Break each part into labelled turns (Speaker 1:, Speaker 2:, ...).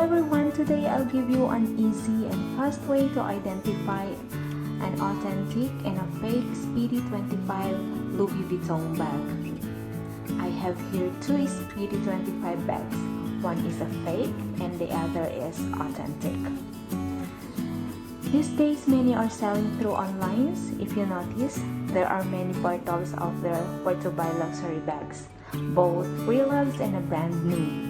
Speaker 1: everyone, today I'll give you an easy and fast way to identify an authentic and a fake Speedy 25 Louis Vuitton bag. I have here two Speedy 25 bags. One is a fake and the other is authentic. These days, many are selling through online. If you notice, there are many portals out there where to buy luxury bags, both pre-loved and a brand new.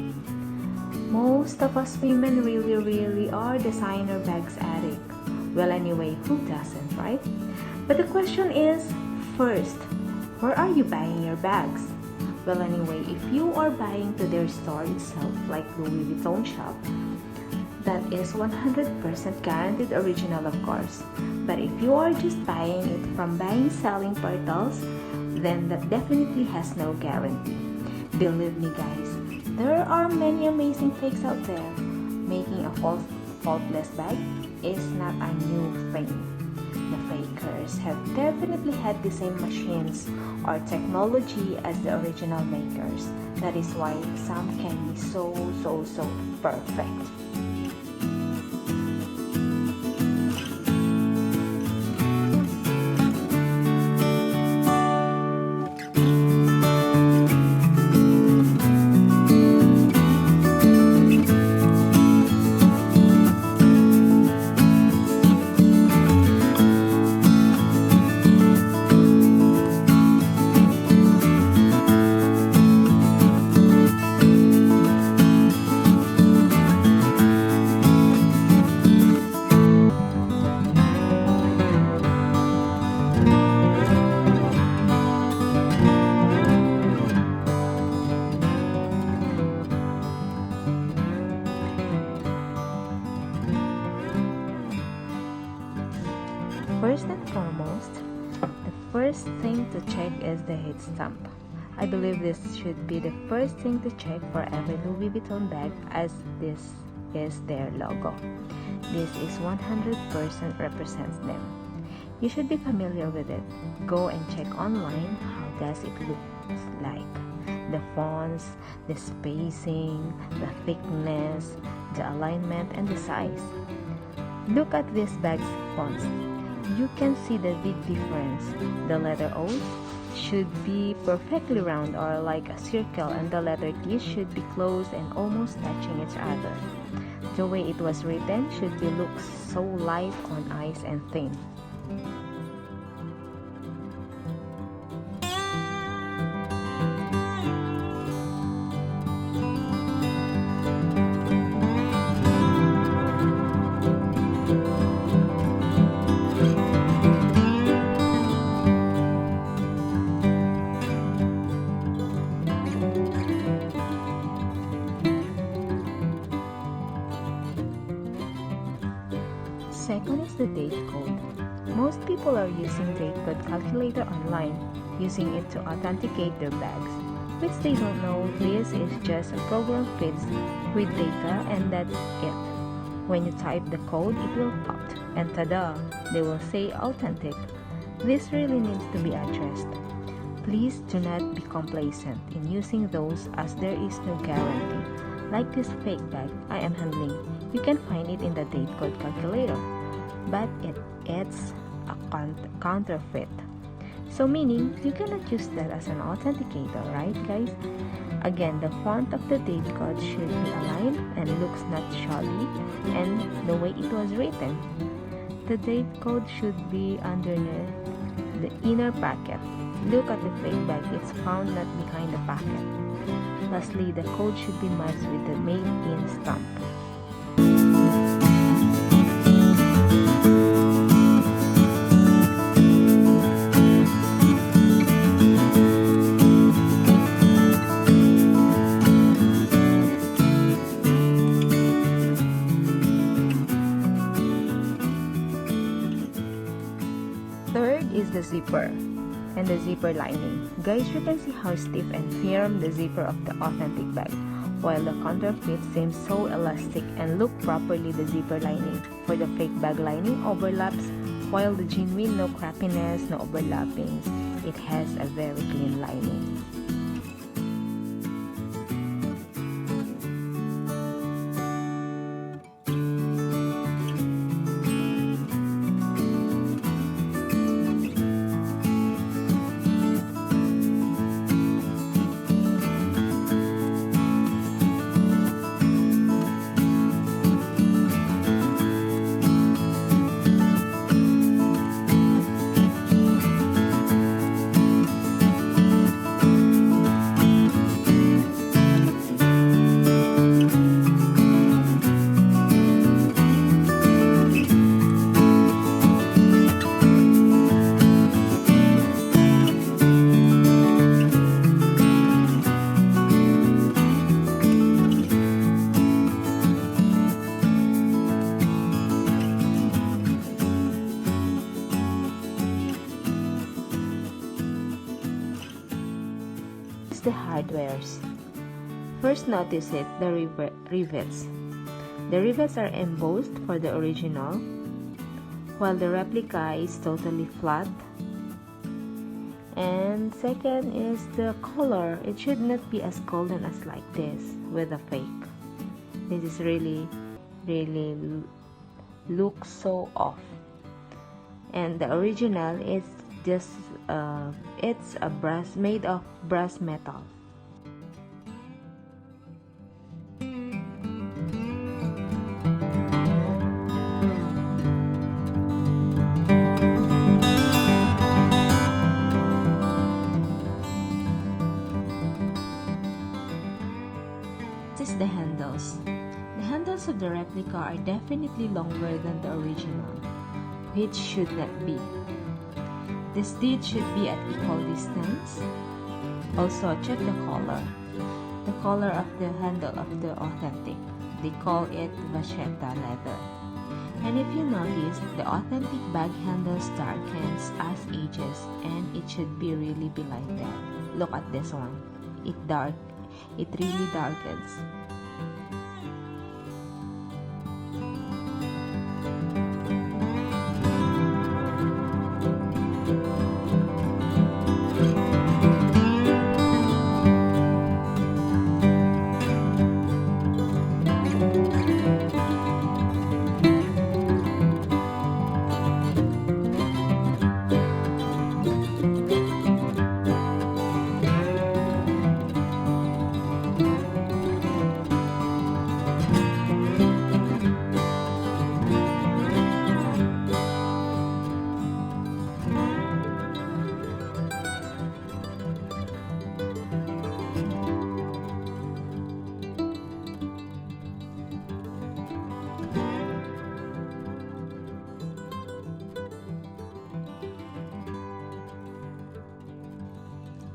Speaker 1: Most of us women really are designer bags addict. Well, anyway, who doesn't, right? But the question is, first, where are you buying your bags? Well, anyway, if you are buying to their store itself, like Louis Vuitton shop, that is 100% guaranteed original, of course. But if you are just buying it from selling portals, then that definitely has no guarantee. Believe me, guys, there are many amazing fakes out there. Making a faultless bag is not a new thing. The fakers have definitely had the same machines or technology as the original makers. That is why some can be so perfect. First and foremost, the first thing to check is the heat stamp. I believe this should be the first thing to check for every Louis Vuitton bag, as this is their logo. This is 100% represents them. You should be familiar with it. Go and check online how does it look like. The fonts, the spacing, the thickness, the alignment, and the size. Look at this bag's fonts. You can see the big difference. The letter O should be perfectly round or like a circle, and the letter T should be close and almost touching each other. The way it was written should be look so light on eyes and thin. Second is the date code. Most people are using date code calculator online, using it to authenticate their bags, which they don't know this is just a program fits with data and that's it. When you type the code, it will pop, and tada, they will say authentic. This really needs to be addressed. Please do not be complacent in using those, as there is no guarantee. Like this fake bag I am handling, you can find it in the date code calculator, but it's a counterfeit. So meaning, you cannot use that as an authenticator, right guys? Again, the font of the date code should be aligned and looks not shabby, and the way it was written. The date code should be underneath the inner pocket. Look at the fake bag, it's found not behind the pocket. Lastly, the code should be matched with the made in stamp. Third is the zipper and the zipper lining. Guys, you can see how stiff and firm the zipper of the authentic bag, while the counterfeit seems so elastic. And look properly the zipper lining. For the fake bag lining overlaps, while the genuine no crappiness, no overlappings. It has a very clean lining. it wears. First, notice the rivets. The rivets are embossed for the original, while the replica is totally flat. And second is the color. It should not be as golden as like this with a fake. This is really looks so off. And the original is just it's a brass, made of brass metal. This is the handles. The handles of the replica are definitely longer than the original, which should not be. The stitch should be at equal distance. Also, check the color. The color of the handle of the Authentic. They call it vachetta leather. And if you notice, the Authentic bag handles darkens as ages, and it should be really be like that. Look at this one. It really darkens.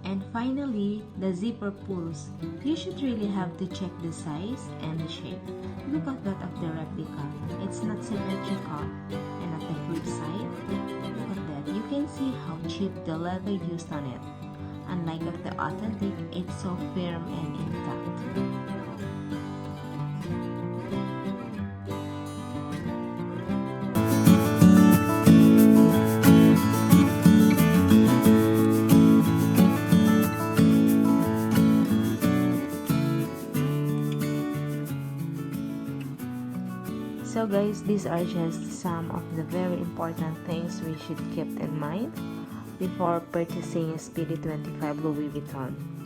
Speaker 1: And finally, the zipper pulls. You should really have to check the size and the shape. Look at that of the replica. It's not symmetrical. And at the flip side, look at that. You can see how cheap the leather used on it. Unlike of the Authentic, it's so firm and intact. So guys, these are just some of the very important things we should keep in mind before purchasing a Speedy 25 Louis Vuitton.